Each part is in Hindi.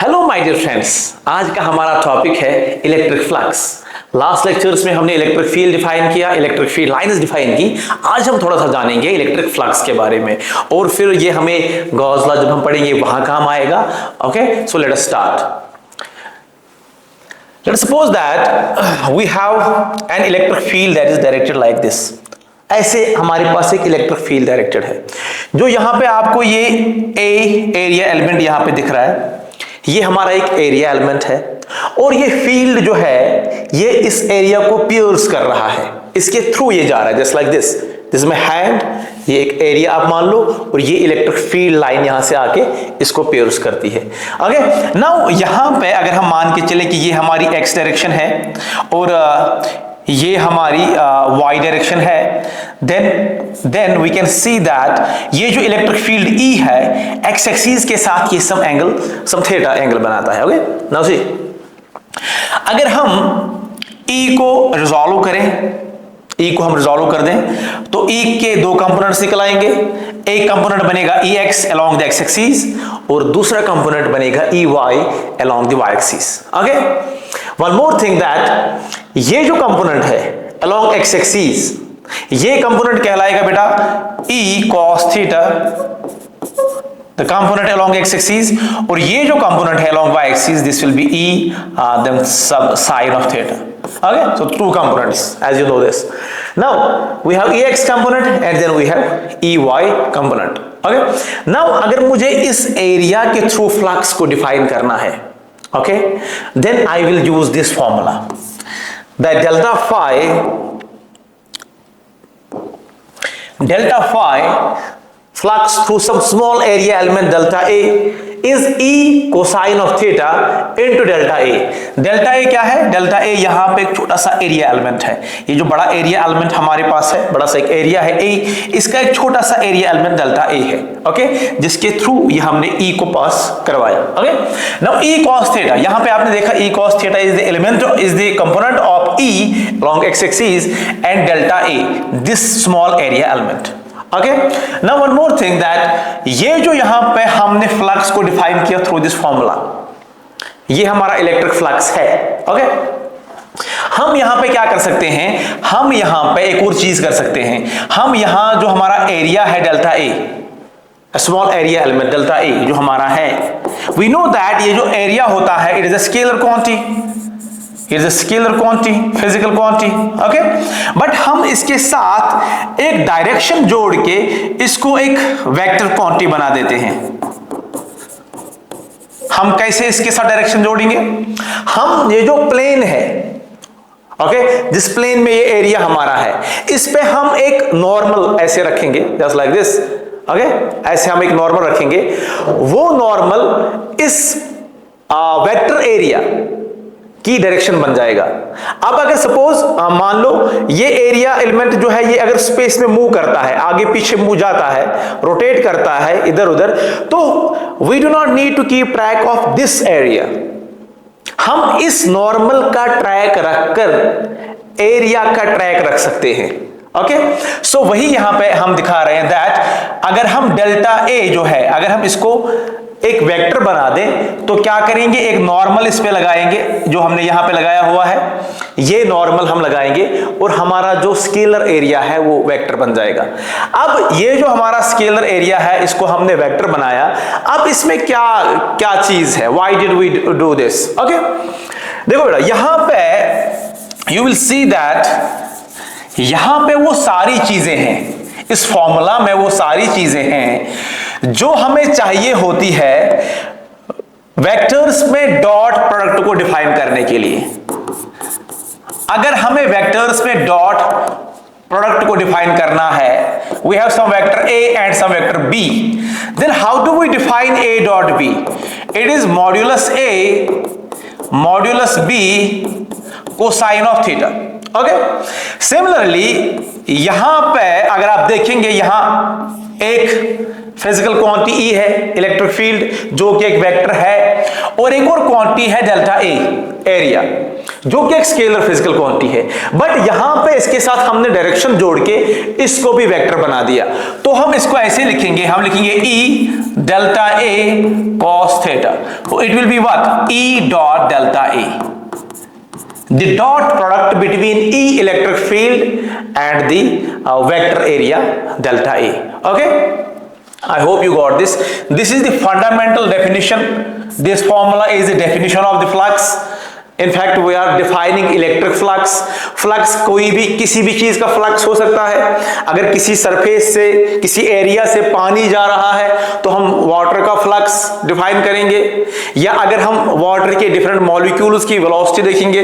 हेलो माय डियर फ्रेंड्स, आज का हमारा टॉपिक है इलेक्ट्रिक फ्लक्स। लास्ट लेक्चर्स में हमने इलेक्ट्रिक फील्ड डिफाइन किया, इलेक्ट्रिक फील्ड लाइंस डिफाइन की। आज हम थोड़ा सा जानेंगे इलेक्ट्रिक फ्लक्स के बारे में और फिर ये हमें गॉस लॉ जब हम पढ़ेंगे वहां काम आएगा। Okay, so let us start. Let's suppose that we have an electric field that is directed like this। ऐसे हमारे पास एक इलेक्ट्रिक फील्ड डायरेक्टेड है, जो यहां पे आपको ये एरिया एलिमेंट यहां पे दिख रहा है। ये हमारा एक एरिया एलिमेंट है और ये फील्ड जो है ये इस एरिया को पियर्स कर रहा है, इसके थ्रू ये जा रहा है, जस्ट लाइक दिस में हैंड, ये एक एरिया आप मान लो और ये इलेक्ट्रिक फील्ड लाइन यहां से आके इसको पियर्स करती है। ओके, नाउ यहां पे अगर हम मान के चले कि ये हमारी एक्स डायरेक्शन है और ये हमारी y डायरेक्शन है, then we can see that ये जो इलेक्ट्रिक फील्ड E है एक्स एक्सिस के साथ ये सम थीटा एंगल बनाता है। ओके, नाउ सी, अगर हम E को रिजॉल्व करें, E को हम रिजॉल्व कर दें तो E के दो कंपोनेंट्स निकल आएंगे। एक कंपोनेंट बनेगा EX along the x axis और दूसरा कंपोनेंट बनेगा EY along the y axis। Okay, one more thing that ये जो कंपोनेंट है along x axis, ये कंपोनेंट कहलाएगा बेटा E cos theta, the component along x axis, और ये जो कंपोनेंट है along y axis, this will be E then sub sine of theta। Okay, so two components as you know this। Now we have EX component and then we have EY component। Okay, now अगर मुझे इस एरिया के थ्रू फ्लक्स को डिफाइन करना है, okay, then I will use this formula that delta phi flux through some small area element delta A is E cosine of theta into delta A। delta A क्या है? delta A यहाँ पे एक छोटा सा एरिया एलिमेंट है। ये जो बड़ा एरिया एलिमेंट हमारे पास है, बड़ा सा एक एरिया है A, इसका एक छोटा सा एरिया एलिमेंट delta A है। ओके, जिसके थ्रू ये हमने E को पास करवाया। Okay, now E cos theta, यहाँ पे आपने देखा E cos theta is the element, is the component of E along x axis and delta A, this small area element। Okay, now one more thing that ये जो यहां पे हमने फ्लक्स को डिफाइन किया थ्रू दिस फॉर्मूला, ये हमारा इलेक्ट्रिक फ्लक्स है। ओके, हम यहां पे क्या कर सकते हैं, हम यहां पे एक और चीज कर सकते हैं। हम यहां जो हमारा एरिया है delta A, small area element delta A जो हमारा है, वी नो दैट ये जो एरिया होता है it is a scalar quantity, it is a scalar quantity, physical quantity. Okay, but हम इसके साथ एक डायरेक्शन जोड़ के इसको एक वेक्टर क्वांटिटी बना देते हैं। हम कैसे इसके साथ डायरेक्शन जोड़ेंगे? हम ये जो प्लेन है, ओके, जिस प्लेन में ये एरिया हमारा है, इस पे हम एक नॉर्मल ऐसे रखेंगे, जस्ट लाइक दिस। ओके, ऐसे हम एक नॉर्मल रखेंगे, वो नॉर्मल इस वेक्टर एरिया की डायरेक्शन बन जाएगा। अब अगर सपोज मान लो ये एरिया एलिमेंट जो है ये अगर स्पेस में मूव करता है, आगे पीछे मूव जाता है, रोटेट करता है इधर उधर, तो we do not need to keep track of this area. हम इस नॉर्मल का ट्रैक रखकर एरिया का ट्रैक रख सकते हैं। ओके, सो वही यहां पे हम दिखा रहे हैं दैट अगर हम डेल्टा ए जो है, अगर हम इसको एक वेक्टर बना दें तो क्या करेंगे, एक नॉर्मल इस पे लगाएंगे जो हमने यहां पे लगाया हुआ है, ये नॉर्मल हम लगाएंगे और हमारा जो स्केलर एरिया है वो वेक्टर बन जाएगा। अब ये जो हमारा स्केलर एरिया है इसको हमने वेक्टर बनाया। अब इसमें क्या क्या चीज है, why did we do this? Okay, देखो बेटा, यहां पे यू विल सी दैट यहां पे वो सारी चीजें हैं, इस फॉर्मूला में वो सारी चीजें हैं जो हमें चाहिए होती है वेक्टर्स में डॉट प्रोडक्ट को डिफाइन करने के लिए। अगर हमें वेक्टर्स में डॉट प्रोडक्ट को डिफाइन करना है, we have some vector a and some vector b, then how do we define a dot b? It is modulus a modulus b cosine of theta. Okay, similarly यहां पे अगर आप देखेंगे, यहां एक फिजिकल क्वांटिटी E है, इलेक्ट्रिक फील्ड जो कि एक वेक्टर है, और एक और क्वांटिटी है डेल्टा ए, एरिया, जो कि एक स्केलर फिजिकल क्वांटिटी है। बट यहां पे इसके साथ हमने डायरेक्शन जोड़ के इसको भी वेक्टर बना दिया, तो हम इसको ऐसे लिखेंगे, हम लिखेंगे ई डेल्टा ए कॉस थीटा, तो it will be what, E dot delta A, the dot product between E electric field and the vector area delta A. Okay, I hope you got this. This is the fundamental definition. This formula is the definition of the flux. In fact, we are defining electric flux. Flux कोई भी किसी भी चीज का फ्लक्स हो सकता है। अगर किसी सरफेस से, किसी एरिया से पानी जा रहा है तो हम वाटर का फ्लक्स डिफाइन करेंगे, या अगर हम वाटर के डिफरेंट मॉलिक्यूल्स की वेलोसिटी देखेंगे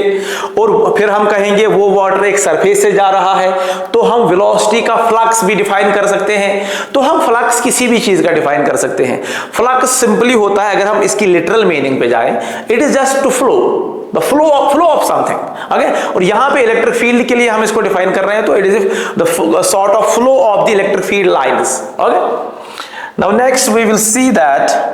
और फिर हम कहेंगे वो वाटर एक सरफेस से जा रहा है, तो हम वेलोसिटी का फ्लक्स भी डिफाइन कर सकते हैं। तो हम फ्लक्स किसी भी चीज का डिफाइन कर सकते हैं। फ्लक्स सिंपली होता है, अगर हम इसकी लिटरल मीनिंग पे जाएं, it is just to flow, the flow of something. Okay, और यहां पे इलेक्ट्रिक फील्ड के लिए हम इसको डिफाइन कर रहे हैं, तो it is the sort of flow of the electric field lines. Okay, now next we will see that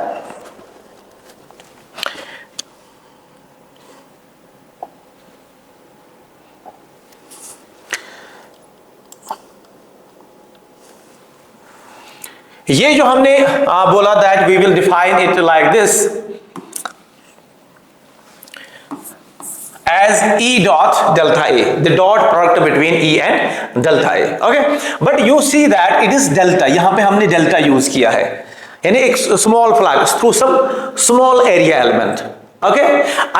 ये जो हमने बोला that we will define it like this as E dot delta A, the dot product between E and delta A. Okay, but you see that it is delta, यहां पे हमने delta यूज किया है, यानी एक small flux through some small area element. Okay,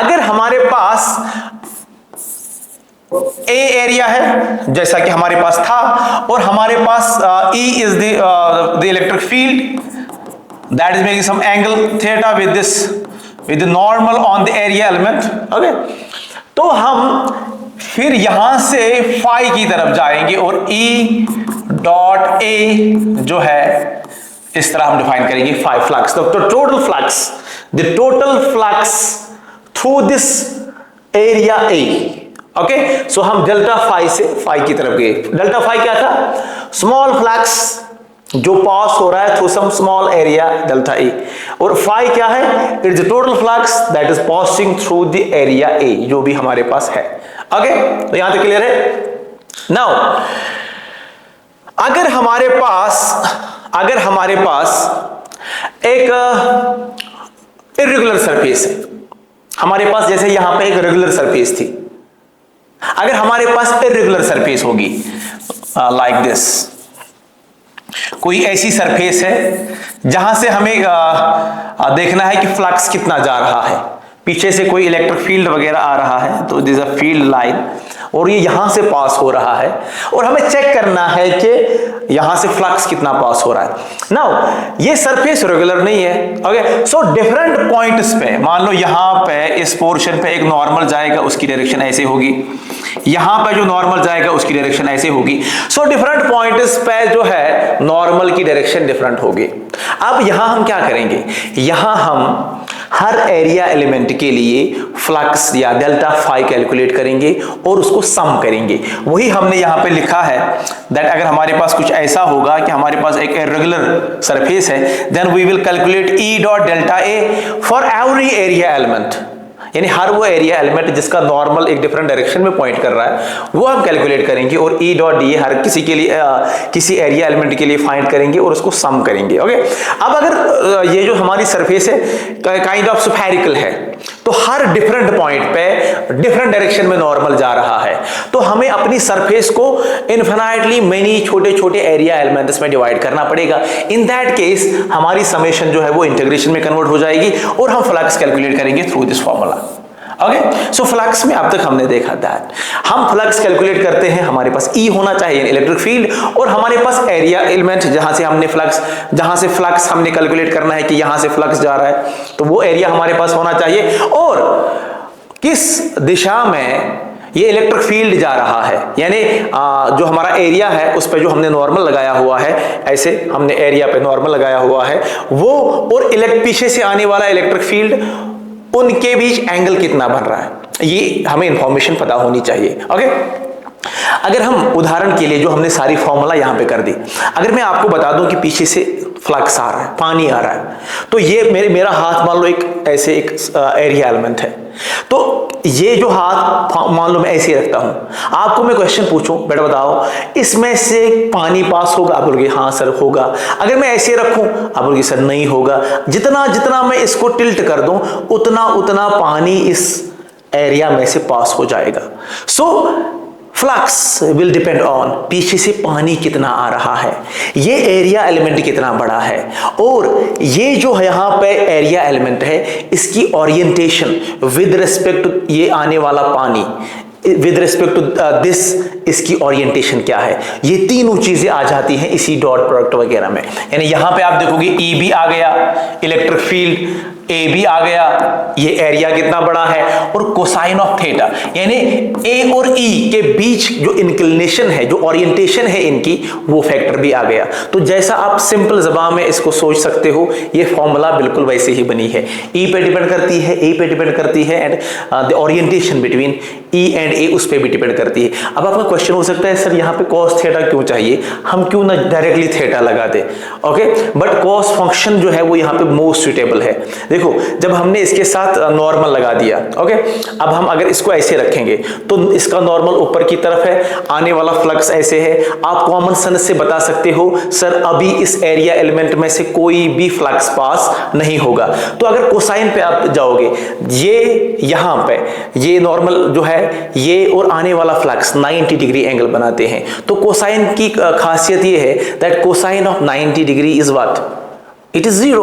अगर हमारे पास A एरिया है जैसा कि हमारे पास था, और हमारे पास E is the electric field that is making some angle theta with the normal on the area element. Okay, तो हम फिर यहां से फाई की तरफ जाएंगे और E डॉट ए जो है इस तरह हम डिफाइन करेंगे फाई फ्लक्स, तो total flux, the total flux through this area A. Okay, so हम डेल्टा फाई से फाई की तरफ गए। डेल्टा फाई क्या था? स्मॉल फ्लक्स जो पास हो रहा है through some small area delta A, और फाई क्या है? It is total flux that is passing through the area A, जो भी हमारे पास है। ओके, तो यहां तक क्लियर है? नाउ अगर हमारे पास एक इर्रेगुलर सरफेस है, हमारे पास जैसे यहां पे एक रेगुलर सरफेस थी, अगर हमारे पास इर्रेगुलर सरफेस होगी लाइक दिस, कोई ऐसी सरफेस है जहां से हमें देखना है कि फ्लक्स कितना जा रहा है, पीछे से कोई इलेक्ट्रिक फील्ड वगैरह आ रहा है, तो दिस अ फील्ड लाइन, और ये यहां से पास हो रहा है, और हमें चेक करना है कि यहां से फ्लक्स कितना पास हो रहा है। नाउ ये सरफेस रेगुलर नहीं है। ओके, सो डिफरेंट पॉइंट्स पे, मान लो यहां पे इस पोर्शन पे एक नॉर्मल जाएगा, उसकी डायरेक्शन ऐसे होगी, यहां पे जो नॉर्मल जाएगा उसकी डायरेक्शन ऐसे होगी। सो डिफरेंट पॉइंट्स पे जो है नॉर्मल की डायरेक्शन डिफरेंट होगी। अब यहां हम क्या करेंगे? यहां हम हर एरिया एलिमेंट के लिए फ्लक्स या डेल्टा फाई कैलकुलेट करेंगे और उसको सम करेंगे। वही हमने यहां पे लिखा है दैट अगर हमारे पास कुछ ऐसा होगा कि हमारे पास एक इर्रेगुलर सरफेस है, then we will calculate E dot delta A for every area element, यानी हर वो एरिया एलिमेंट जिसका नॉर्मल एक डिफरेंट डायरेक्शन में पॉइंट कर रहा है वो हम कैलकुलेट करेंगे, और ई डॉट डी हर किसी के लिए किसी एरिया एलिमेंट के लिए फाइंड करेंगे और उसको सम करेंगे। ओके, अब अगर ये जो हमारी सरफेस है काइंड ऑफ स्फेरिकल है, तो हर डिफरेंट पॉइंट पे डिफरेंट डायरेक्शन में नॉर्मल जा रहा है, तो हमें अपनी सरफेस को इनफिनाइटली मेनी छोटे छोटे एरिया एलिमेंट्स में डिवाइड करना पड़ेगा। इन दैट केस हमारी समेशन जो है वो इंटीग्रेशन में कन्वर्ट हो जाएगी और हम फ्लक्स कैलकुलेट करेंगे through this formula. Okay, so flux में अब तक हमने देखा दैट हम फ्लक्स कैलकुलेट करते हैं, हमारे पास ई होना चाहिए इलेक्ट्रिक फील्ड, और हमारे पास एरिया एलिमेंट जहां से फ्लक्स हमने कैलकुलेट करना है कि यहां से फ्लक्स जा रहा है, तो वो एरिया हमारे पास होना चाहिए, और किस दिशा में ये इलेक्ट्रिक फील्ड जा रहा है, यानी जो हमारा एरिया है उस पर जो हमने नॉर्मल लगाया हुआ है, ऐसे हमने एरिया पे नॉर्मल लगाया हुआ है, वो और पीछे से आने वाला इलेक्ट्रिक फील्ड, उनके बीच एंगल कितना बन रहा है, ये हमें इंफॉर्मेशन पता होनी चाहिए। ओके, अगर हम उदाहरण के लिए जो हमने सारी फॉर्मूला यहां पे कर दी, अगर मैं आपको बता दूं कि पीछे से फ्लक्स आ रहा है, पानी आ रहा है, तो ये मेरा हाथ मान लो एक ऐसे एक एरिया एलिमेंट है, तो ये जो हाथ मान लो मैं ऐसे रखता हूं, आपको मैं क्वेश्चन पूछूं बेटा बताओ इसमें से पानी पास होगा, आप बोलोगे हाँ सर होगा। अगर मैं ऐसे रखूं आप बोलोगे सर नहीं होगा। जितना जितना मैं इसको टिल्ट कर दूं उतना उतना पानी इस एरिया में से पास हो जाएगा। So flux will depend on पीछे से पानी कितना आ रहा है, ये एरिया एलिमेंट कितना बड़ा है, और ये जो है यहां पे एरिया एलिमेंट है इसकी ओरिएंटेशन विद रिस्पेक्ट टू ये आने वाला पानी, विद रिस्पेक्ट टू दिस इसकी ओरिएंटेशन क्या है। ये तीनों चीजें आ जाती हैं इसी डॉट प्रोडक्ट वगैरह में। यानी यहां पे आप देखोगे ई भी आ गया, इलेक्ट्रिक फील्ड ए भी आ गया, ये एरिया कितना बड़ा है, और कोसाइन ऑफ थीटा यानी ए और ई के बीच जो इंक्लिनेशन है, जो ओरिएंटेशन है इनकी, वो फैक्टर भी आ गया। तो जैसा आप सिंपल ज़बान में इसको सोच सकते हो, ये फॉर्मूला बिल्कुल वैसे ही बनी है। ई पे डिपेंड करती है, ए पे डिपेंड करती है, and the orientation between E and A उस पे भी डिपेंड करती है। अब आपका क्वेश्चन हो सकता है सर यहाँ पे कॉस थीटा क्यों चाहिए, हम क्यों ना डायरेक्टली थीटा लगा दे। ओके, बट कॉस फंक्शन जो है वो यहाँ पे मोस्ट सुटेबल है। देखो जब हमने इसके साथ नॉर्मल लगा दिया, ओके, अब हम अगर इसको ऐसे रखेंगे तो इसका नॉर्मल ऊपर की तरफ है, आने वाला फ्लक्स ऐसे है। आप कॉमन सेंस से बता सकते हो सर अभी इस एरिया एलिमेंट में से कोई भी फ्लक्स पास नहीं होगा। तो अगर कोसाइन पे आप जाओगे, ये यहां पे ये नॉर्मल जो है ये और आने वाला फ्लक्स 90 डिग्री एंगल बनाते हैं। तो कोसाइन की खासियत ये है that cosine of 90 degree is what, it is zero.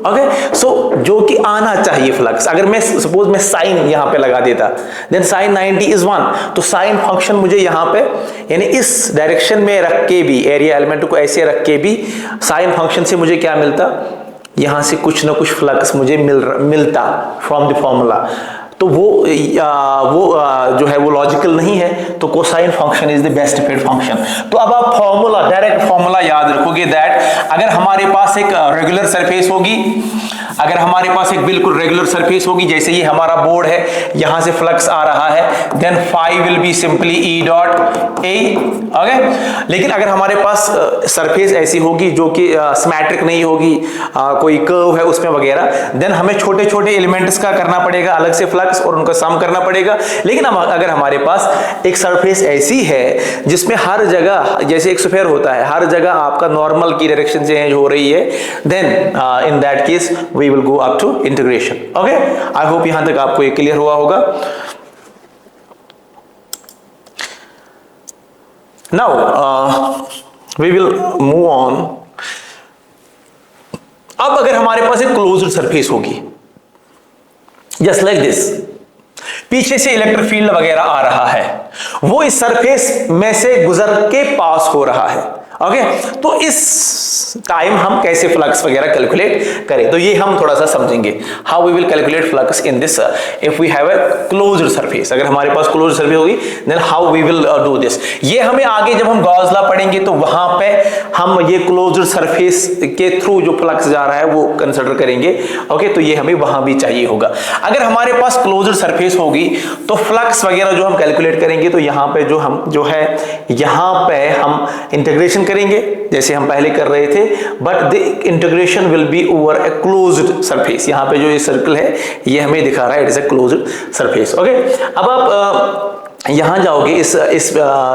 Okay, so जो कि आना चाहिए फ्लक्स, अगर मैं सपोज मैं साइन यहां पे लगा देता, देन साइन 90 इज 1, तो साइन फंक्शन मुझे यहां पे यानी इस डायरेक्शन में रख के भी, एरिया एलिमेंट को ऐसे रख के भी साइन फंक्शन से मुझे क्या मिलता, यहां से कुछ ना कुछ फ्लक्स मुझे मिलता फ्रॉम द फॉर्मूला। तो वो जो है वो लॉजिकल नहीं है, तो cosine function is the best fit function. तो अब आप फॉर्मूला, डायरेक्ट फॉर्मूला याद रखोगे दैट अगर हमारे पास एक रेगुलर सरफेस होगी, अगर हमारे पास एक बिल्कुल रेगुलर सरफेस होगी, जैसे ये हमारा बोर्ड है, यहां से फ्लक्स आ रहा है, then phi will be simply E dot A. Okay, लेकिन अगर हमारे पास सरफेस ऐसी होगी जो कि सिमेट्रिक नहीं होगी, कोई कर्व है उसमें वगैरह, देन हमें छोटे छोटे एलिमेंट्स का करना पड़ेगा अलग से फ्लक्स और उनका सम करना पड़ेगा। लेकिन अगर हमारे पास एक सरफेस ऐसी है जिसमें हर जगह, जैसे एक स्फीयर होता है, हर जगह आपका नॉर्मल की डायरेक्शन चेंज हो रही है, then in that case we will go up to integration. Okay, I hope यहां तक आपको ये क्लियर हुआ होगा। Now we will move on. अब अगर हमारे पास एक क्लोज्ड सरफेस होगी जस्ट लाइक दिस, पीछे से इलेक्ट्रिक फील्ड वगैरह आ रहा है, वो इस सरफेस में से गुजर के पास हो रहा है। ओके, तो इस टाइम हम कैसे फ्लक्स वगैरह कैलकुलेट करें, तो ये हम थोड़ा सा समझेंगे, how we will calculate flux in this if we have a closed surface. अगर हमारे पास क्लोज्ड सरफेस होगी then how we will do this. ये हमें आगे जब हम गॉस लॉ पढ़ेंगे तो वहां पे हम ये क्लोज्ड सरफेस के थ्रू जो फ्लक्स जा रहा है वो कंसिडर करेंगे। ओके, तो ये हमें वहां भी चाहिए होगा। अगर हमारे पास क्लोज्ड सरफेस होगी तो फ्लक्स वगैरह जो हम कैलकुलेट करेंगे, तो यहाँ पे जो है यहाँ पे हम इंटीग्रेशन करेंगे जैसे हम पहले कर रहे थे, but the integration will be over a closed surface. यहाँ पे जो ये सर्कल है ये हमें दिखा रहा है it is a closed surface. Okay, अब आप यहां जाओगे, इस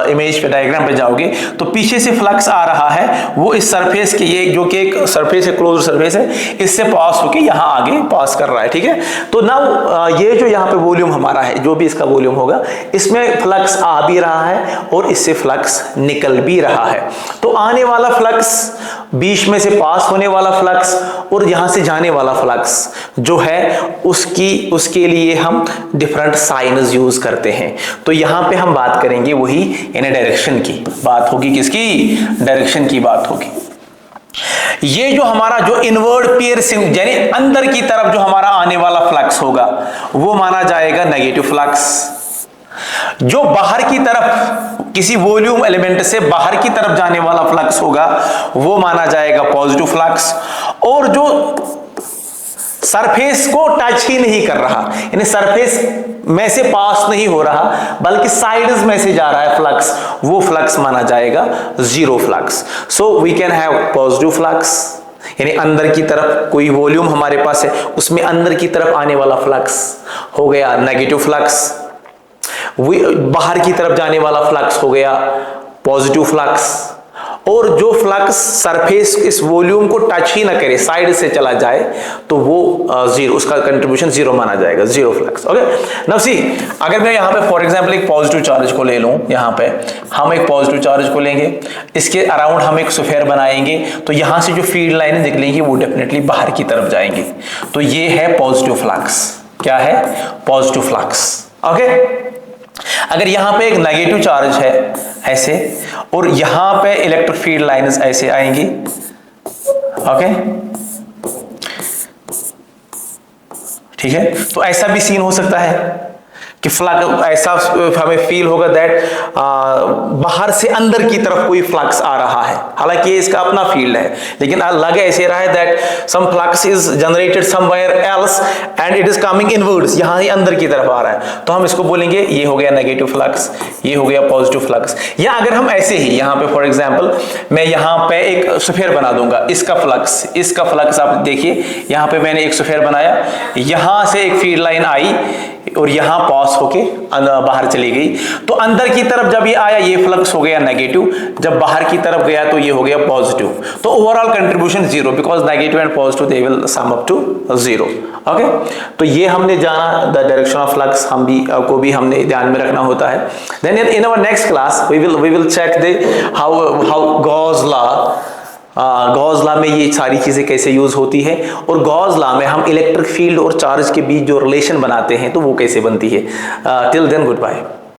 इमेज पे, डायग्राम पे जाओगे, तो पीछे से फ्लक्स आ रहा है, वो इस सरफेस के, ये जो कि एक सरफेस है, क्लोज्ड सरफेस है, इससे पास होके यहां आगे पास कर रहा है। ठीक है, तो नाउ ये जो यहाँ पे वॉल्यूम हमारा है, जो भी इसका वॉल्यूम होगा, इसमें फ्लक्स आ भी रहा है और इससे फ्लक्स निकल भी रहा है। तो आने वाला फ्लक्स, बीच में से पास होने वाला फ्लक्स और यहां से जाने वाला फ्लक्स जो है उसके लिए हम डिफरेंट साइन्स यूज करते हैं। तो यहां पे हम बात करेंगे वही यानी डायरेक्शन की बात होगी, किसकी, डायरेक्शन की बात होगी। ये जो हमारा जो इनवर्ड पियर्सिंग यानी अंदर की तरफ जो हमारा आने वाला फ्लक्स होगा वो माना जाएगा नेगेटिव फ्लक्स। जो बाहर की तरफ किसी वॉल्यूम एलिमेंट से बाहर की तरफ जाने वाला फ्लक्स होगा वो माना जाएगा पॉजिटिव फ्लक्स। और जो सरफेस को टच ही नहीं कर रहा, यानी सरफेस में से पास नहीं हो रहा बल्कि साइड्स में से जा रहा है फ्लक्स, वो फ्लक्स माना जाएगा zero flux. So we can have positive flux, यानी अंदर की तरफ कोई वॉल्यूम हमारे पास है उसमें अंदर की तरफ आने वाला फ्लक्स हो गया नेगेटिव फ्लक्स, बाहर की तरफ जाने वाला फ्लक्स हो गया पॉजिटिव फ्लक्स, और जो फ्लक्स सरफेस इस वॉल्यूम को टच ही ना करे साइड से चला जाए तो वो जीरो, उसका कंट्रीब्यूशन जीरो माना जाएगा, zero flux. Okay, now see अगर मैं यहाँ पे फॉर एग्जांपल एक पॉजिटिव चार्ज को ले लूं, यहाँ पे हम एक पॉजिटिव चार्ज को लेंगे, इसके अराउंड हम एक स्फीयर बनाएंगे, तो यहाँ से जो फील्ड लाइनें निकलेंगी वो डेफिनेटली बाहर की तरफ जाएंगी, तो ये है पॉजिटिव फ्लक्स। क्या है? Positive flux. ओके, अगर यहां पे एक नेगेटिव चार्ज है ऐसे और यहां पे इलेक्ट्रिक फील्ड लाइंस ऐसे आएंगी, ओके, ठीक है, तो ऐसा भी सीन हो सकता है कि फ्लक्स ऐसा हमें फील होगा दैट बाहर से अंदर की तरफ कोई फ्लक्स आ रहा है, हालांकि इसका अपना फील्ड है, लेकिन लग ऐसे रहा है that some flux is generated somewhere else and it is coming inwards, यहां ही अंदर की तरफ आ रहा है, तो हम इसको बोलेंगे ये हो गया नेगेटिव फ्लक्स, ये हो गया पॉजिटिव फ्लक्स। या अगर हम ऐसे ही यहाँ पे फॉर एग्जाम्पल मैं यहाँ पे एक स्फीयर बना दूंगा, इसका फ्लक्स आप देखिए, यहाँ पे मैंने एक स्फीयर बनाया, यहां से एक फील्ड लाइन आई और यहां पास होके बाहर चली गई, तो अंदर की तरफ जब ये आया ये फ्लक्स हो गया नेगेटिव, जब बाहर की तरफ गया तो ये हो गया पॉजिटिव, तो overall contribution zero, because negative and positive they will sum up to zero. Okay, तो ये हमने जाना द डायरेक्शन ऑफ फ्लक्स, हम भी को भी हमने ध्यान में रखना होता है। Then in our next class we will check the how Gauss law में ये सारी चीजें कैसे यूज होती है, और गॉस लॉ में हम इलेक्ट्रिक फील्ड और चार्ज के बीच जो रिलेशन बनाते हैं तो वो कैसे बनती है। Till then good bye.